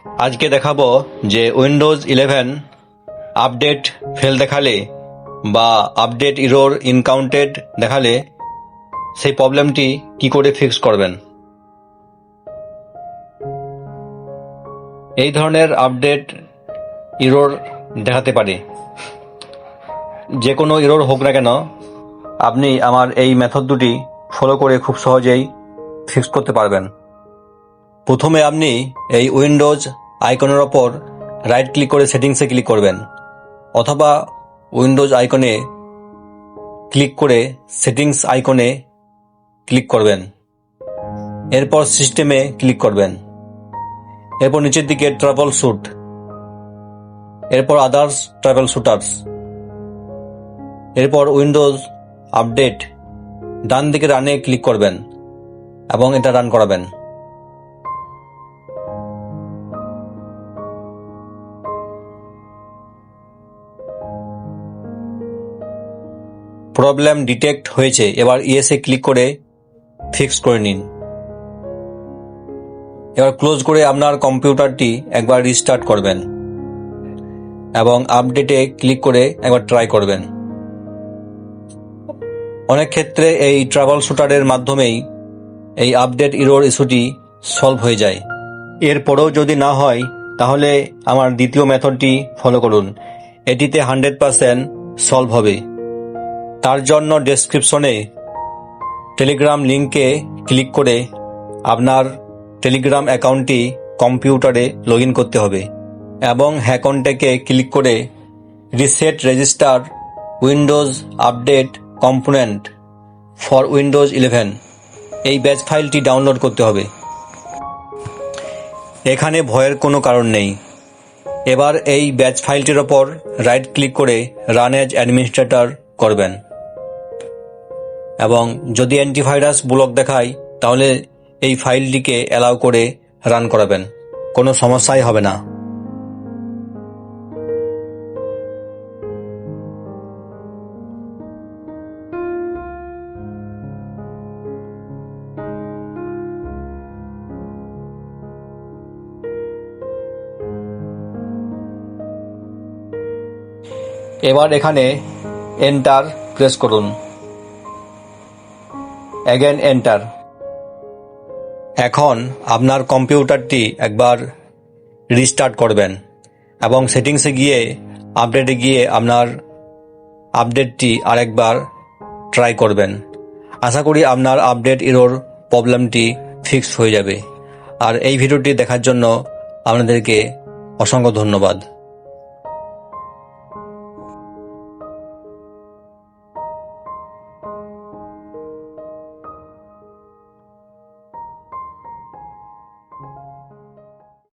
আজকে দেখাবো যে উইন্ডোজ 11 আপডেট ফেল দেখালে বা আপডেট ইরর ইনকাউন্টেড দেখালে সেই প্রবলেমটি কি করে ফিক্স করবেন। এই ধরনের আপডেট ইরর দেখাতে পারে। যে কোনো ইরর হোক না কেন আপনি আমার এই মেথড দুটি ফলো করে খুব সহজেই ফিক্স করতে পারবেন। প্রথমে আপনি এই উইন্ডোজ আইকনের ওপর রাইট ক্লিক করে সেটিংসে ক্লিক করবেন, অথবা উইন্ডোজ আইকনে ক্লিক করে সেটিংস আইকনে ক্লিক করবেন। এরপর সিস্টেমে ক্লিক করবেন, এরপর নিচের দিকে ট্রাবল শুট, এরপর আদার্স ট্রাবল শুটার্স, এরপর উইন্ডোজ আপডেট ডান দিকে রানে ক্লিক করবেন এবং এটা রান করাবেন। প্রবলেম ডিটেক্ট হয়েছে, এবার ইয়েসে ক্লিক করে ফিক্স করে নিন। এবার ক্লোজ করে আপনার কম্পিউটারটি একবার রিস্টার্ট করবেন এবং আপডেটে ক্লিক করে একবার ট্রাই করবেন। অনেক ক্ষেত্রে এই ট্রাবল শুটারের মাধ্যমেই এই আপডেট ইরর ইস্যুটি সলভ হয়ে যায়। এরপরেও যদি না হয় তাহলে আমার দ্বিতীয় মেথডটি ফলো করুন, এটিতে 100% সলভ হবে। তার জন্য ডেসক্রিপশনে টেলিগ্রাম লিঙ্কে ক্লিক করে আপনার টেলিগ্রাম অ্যাকাউন্টটি কম্পিউটারে লগ ইন করতে হবে এবং অ্যাকাউন্টটাকে ক্লিক করে reset register Windows update component for Windows 11 এই ব্যাচ ফাইলটি ডাউনলোড করতে হবে। এখানে ভয়ের কোনো কারণ নেই। এবার এই ব্যাচ ফাইলটির ওপর রাইট ক্লিক করে রান অ্যাজ অ্যাডমিনিস্ট্রেটর করবেন এবং যদি অ্যান্টিভাইরাস ব্লক দেখায় তাহলে এই ফাইলটিকে অ্যালাউ করে রান করাবেন, কোনো সমস্যাই হবে না। এবার এখানে এন্টার প্রেস করুন, অ্যাগেন এন্টার। এখন আপনার কম্পিউটারটি একবার রিস্টার্ট করবেন এবং সেটিংসে গিয়ে আপডেটে গিয়ে আপনার আপডেটটি আরেকবার ট্রাই করবেন। আশা করি আপনার আপডেট ইরর প্রবলেমটি ফিক্স হয়ে যাবে। আর এই ভিডিওটি দেখার জন্য আপনাদেরকে অসংখ্য ধন্যবাদ।